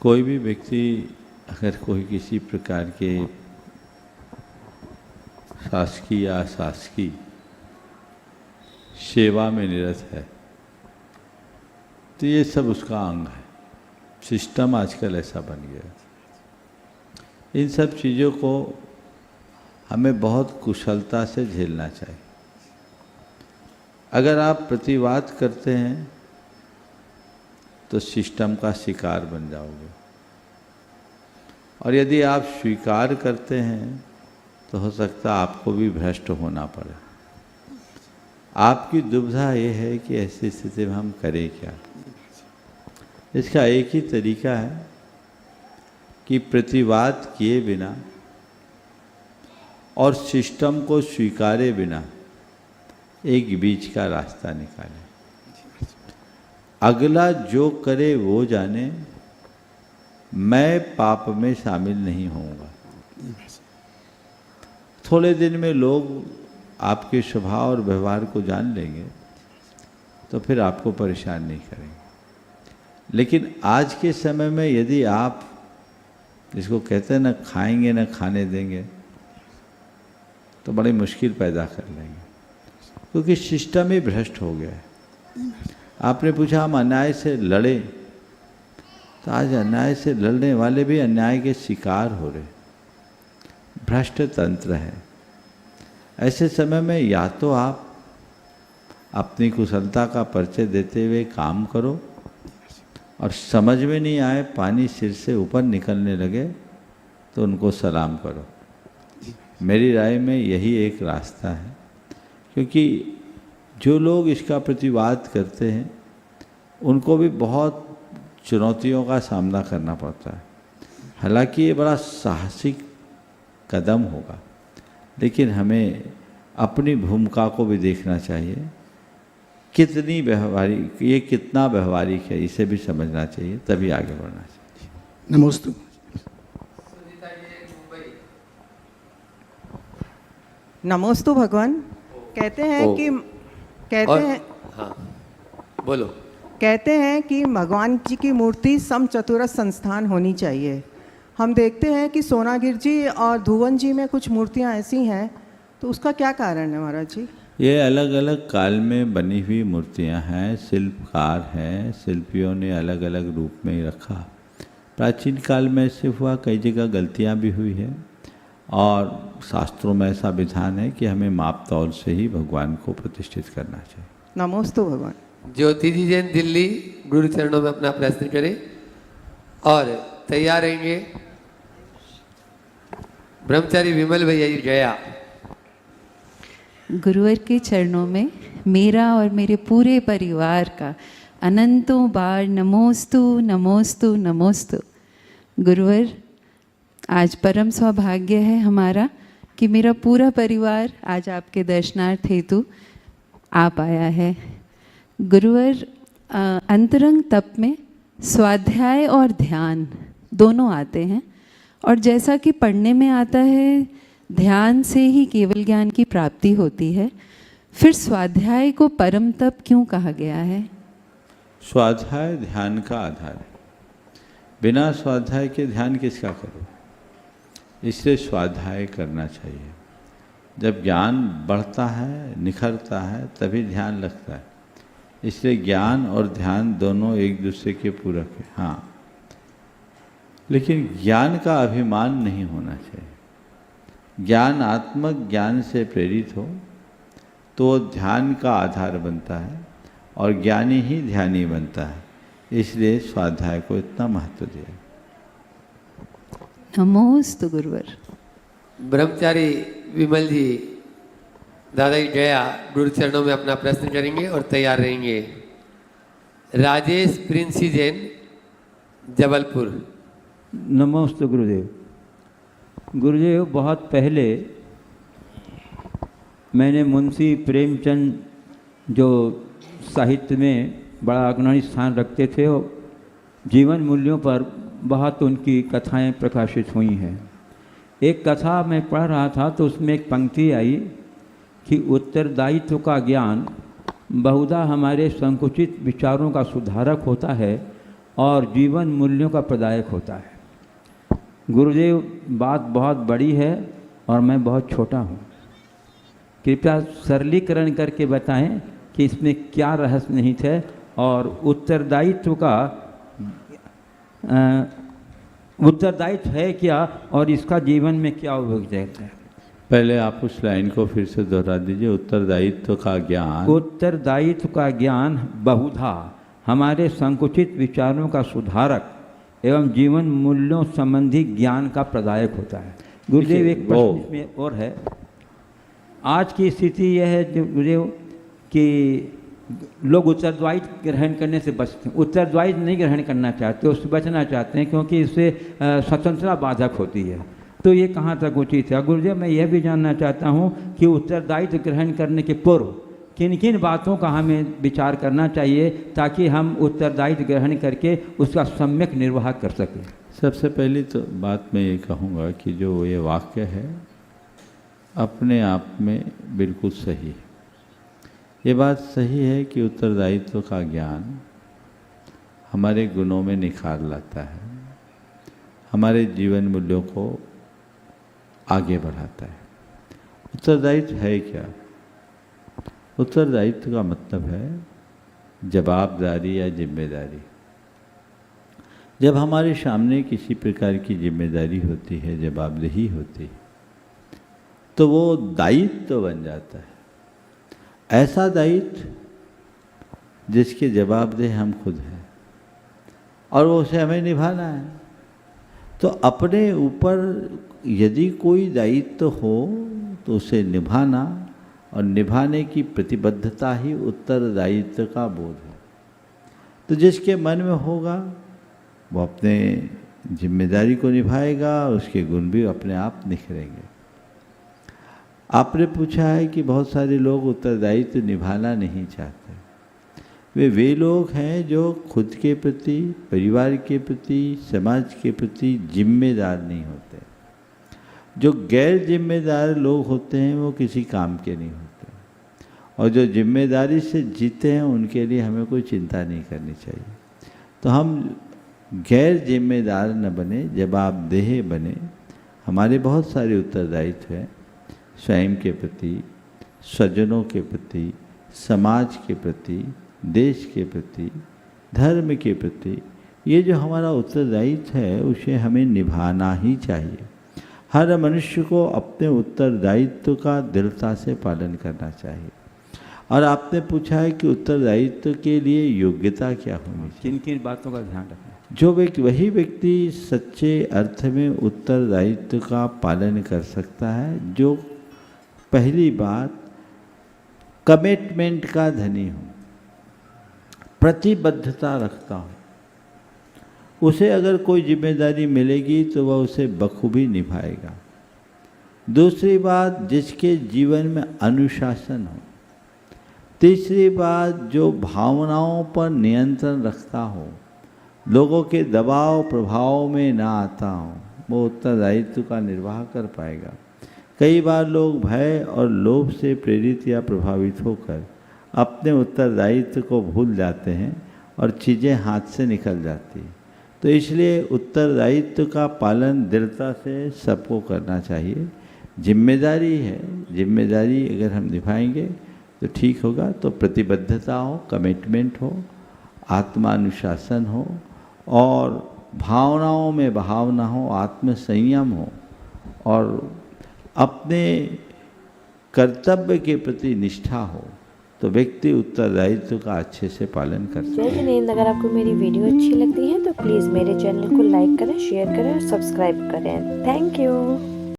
कोई भी व्यक्ति अगर कोई किसी प्रकार के शासकीय या अशासकीय सेवा में निरत है तो ये सब उसका अंग है। सिस्टम आजकल ऐसा बन गया। इन सब चीज़ों को हमें बहुत कुशलता से झेलना चाहिए। अगर आप प्रतिवाद करते हैं तो सिस्टम का शिकार बन जाओगे, और यदि आप स्वीकार करते हैं तो हो सकता है आपको भी भ्रष्ट होना पड़े। आपकी दुविधा ये है कि ऐसी स्थिति में हम करें क्या। इसका एक ही तरीका है कि प्रतिवाद किए बिना और सिस्टम को स्वीकारे बिना एक बीच का रास्ता निकालें। अगला जो करे वो जाने, मैं पाप में शामिल नहीं होऊंगा। थोड़े दिन में लोग आपके स्वभाव और व्यवहार को जान लेंगे तो फिर आपको परेशान नहीं करेंगे। लेकिन आज के समय में यदि आप जिसको कहते हैं ना खाएंगे ना खाने देंगे तो बड़ी मुश्किल पैदा कर लेंगे, क्योंकि सिस्टम ही भ्रष्ट हो गया है। आपने पूछा हम अन्याय से लड़े, तो आज अन्याय से लड़ने वाले भी अन्याय के शिकार हो रहे। भ्रष्ट तंत्र है। ऐसे समय में या तो आप अपनी कुशलता का परिचय देते हुए काम करो, और समझ में नहीं आए पानी सिर से ऊपर निकलने लगे तो उनको सलाम करो। मेरी राय में यही एक रास्ता है, क्योंकि जो लोग इसका प्रतिवाद करते हैं उनको भी बहुत चुनौतियों का सामना करना पड़ता है। हालांकि ये बड़ा साहसिक कदम होगा, लेकिन हमें अपनी भूमिका को भी देखना चाहिए। कितनी व्यवहारिक, ये कितना व्यवहारिक है, इसे भी समझना चाहिए, तभी आगे बढ़ना चाहिए। नमस्ते। नमोस्तु भगवान। कहते हैं हाँ बोलो। कहते हैं कि भगवान जी की मूर्ति समचतुरस्र संस्थान होनी चाहिए। हम देखते हैं कि सोनागिर जी और धुवन जी में कुछ मूर्तियां ऐसी हैं, तो उसका क्या कारण है महाराज जी? ये अलग अलग काल में बनी हुई मूर्तियां हैं, शिल्पकार हैं, शिल्पियों ने अलग अलग रूप में ही रखा। प्राचीन काल में ऐसे हुआ, कई जगह गलतियां भी हुई है, और शास्त्रों में ऐसा विधान है कि हमें माप तौल से ही भगवान को प्रतिष्ठित करना चाहिए। नमोस्तु भगवान। ज्योति जी जैन दिल्ली गुरु चरणों में अपना प्रश्न करें और तैयार रहेंगे। ब्रह्मचारी विमल भैया जी गया। गुरुवर के चरणों में मेरा और मेरे पूरे परिवार का अनंतों बार नमोस्तु नमोस्तु नमोस्तु। गुरुवर, आज परम सौभाग्य है हमारा कि मेरा पूरा परिवार आज आपके दर्शनार्थ हेतु आ पाया है। गुरुवर, अंतरंग तप में स्वाध्याय और ध्यान दोनों आते हैं, और जैसा कि पढ़ने में आता है ध्यान से ही केवल ज्ञान की प्राप्ति होती है, फिर स्वाध्याय को परम तप क्यों कहा गया है? स्वाध्याय ध्यान का आधार है। बिना स्वाध्याय के ध्यान किसका करो? इसलिए स्वाध्याय करना चाहिए। जब ज्ञान बढ़ता है, निखरता है, तभी ध्यान लगता है। इसलिए ज्ञान और ध्यान दोनों एक दूसरे के पूरक है। हाँ, लेकिन ज्ञान का अभिमान नहीं होना चाहिए। ज्ञानात्मक ज्ञान से प्रेरित हो तो ध्यान का आधार बनता है, और ज्ञानी ही ध्यानी बनता है। इसलिए स्वाध्याय को इतना महत्व दिया। नमोस्तु गुरुवर। ब्रह्मचारी विमल जी दादा जी गया गुरु चरणों में अपना प्रश्न करेंगे और तैयार रहेंगे। राजेश प्रिंसी जैन जबलपुर। नमोस्तु गुरुदेव। गुरुदेव, बहुत पहले मैंने मुंशी प्रेमचंद जो साहित्य में बड़ा अग्रणी स्थान रखते थे, और जीवन मूल्यों पर बहुत उनकी कथाएं प्रकाशित हुई हैं। एक कथा मैं पढ़ रहा था तो उसमें एक पंक्ति आई कि उत्तरदायित्व का ज्ञान बहुधा हमारे संकुचित विचारों का सुधारक होता है, और जीवन मूल्यों का प्रदायक होता है। गुरुदेव, बात बहुत बड़ी है और मैं बहुत छोटा हूँ, कृपया सरलीकरण करके बताएं कि इसमें क्या रहस्य निहित है और उत्तरदायित्व है क्या और इसका जीवन में क्या उपयोग है। पहले आप उस लाइन को फिर से दोहरा दीजिए। उत्तरदायित्व का ज्ञान। उत्तरदायित्व का ज्ञान बहुधा हमारे संकुचित विचारों का सुधारक एवं जीवन मूल्यों संबंधी ज्ञान का प्रदायक होता है। गुरुदेव, एक प्रश्न इसमें और है। आज की स्थिति यह है गुरुदेव कि लोग उत्तरदायित्व ग्रहण करने से बचते हैं, उत्तरदायित्व नहीं ग्रहण करना चाहते, उससे बचना चाहते हैं क्योंकि इससे स्वतंत्रता बाधक होती है। तो ये कहाँ तक उचित है? गुरुदेव, मैं यह भी जानना चाहता हूँ कि उत्तरदायित्व ग्रहण करने के पूर्व किन किन बातों का हमें विचार करना चाहिए ताकि हम उत्तरदायित्व ग्रहण करके उसका सम्यक निर्वाह कर सकें। सबसे पहली तो बात मैं ये कहूँगा कि जो ये वाक्य है अपने आप में बिल्कुल सही है। ये बात सही है कि उत्तरदायित्व का ज्ञान हमारे गुणों में निखार लाता है, हमारे जीवन मूल्यों को आगे बढ़ाता है। उत्तरदायित्व है क्या? उत्तरदायित्व का मतलब है जवाबदारी या जिम्मेदारी। जब हमारे सामने किसी प्रकार की जिम्मेदारी होती है, जवाबदेही होती है, तो वो दायित्व बन जाता है। ऐसा दायित्व जिसके जवाबदेह हम खुद हैं और वो उसे हमें निभाना है। तो अपने ऊपर यदि कोई दायित्व हो तो उसे निभाना और निभाने की प्रतिबद्धता ही उत्तरदायित्व का बोध है। तो जिसके मन में होगा वो अपने जिम्मेदारी को निभाएगा, उसके गुण भी अपने आप निखरेंगे। आपने पूछा है कि बहुत सारे लोग उत्तरदायित्व निभाना नहीं चाहते। वे लोग हैं जो खुद के प्रति, परिवार के प्रति, समाज के प्रति जिम्मेदार नहीं होते। जो गैर जिम्मेदार लोग होते हैं वो किसी काम के नहीं होते, और जो जिम्मेदारी से जीते हैं उनके लिए हमें कोई चिंता नहीं करनी चाहिए। तो हम गैर जिम्मेदार न बने, जवाबदेह बने। हमारे बहुत सारे उत्तरदायित्व हैं, स्वयं के प्रति, स्वजनों के प्रति, समाज के प्रति, देश के प्रति, धर्म के प्रति। ये जो हमारा उत्तरदायित्व है उसे हमें निभाना ही चाहिए। हर मनुष्य को अपने उत्तरदायित्व का दृढ़ता से पालन करना चाहिए। और आपने पूछा है कि उत्तरदायित्व के लिए योग्यता क्या होनी चाहिए, किन किन बातों का ध्यान रखना। जो वही व्यक्ति सच्चे अर्थ में उत्तरदायित्व का पालन कर सकता है, जो पहली बात कमिटमेंट का धनी हो, प्रतिबद्धता रखता हो। उसे अगर कोई जिम्मेदारी मिलेगी तो वह उसे बखूबी निभाएगा। दूसरी बात, जिसके जीवन में अनुशासन हो। तीसरी बात, जो भावनाओं पर नियंत्रण रखता हो, लोगों के दबाव प्रभाव में ना आता हो, वो उत्तरदायित्व का निर्वाह कर पाएगा। कई बार लोग भय और लोभ से प्रेरित या प्रभावित होकर अपने उत्तरदायित्व को भूल जाते हैं और चीज़ें हाथ से निकल जाती हैं। तो इसलिए उत्तरदायित्व का पालन दृढ़ता से सबको करना चाहिए। जिम्मेदारी है, जिम्मेदारी अगर हम निभाएंगे तो ठीक होगा। तो प्रतिबद्धता हो, कमिटमेंट हो, आत्मानुशासन हो और भावनाओं में बहाव ना हो, आत्मसंयम हो और अपने कर्तव्य के प्रति निष्ठा हो, तो व्यक्ति उत्तरदायित्व का अच्छे से पालन कर सकता है। जय जिनेंद्र, अगर आपको मेरी वीडियो अच्छी लगती है तो प्लीज़ मेरे चैनल को लाइक करें, शेयर करें और सब्सक्राइब करें। Thank you.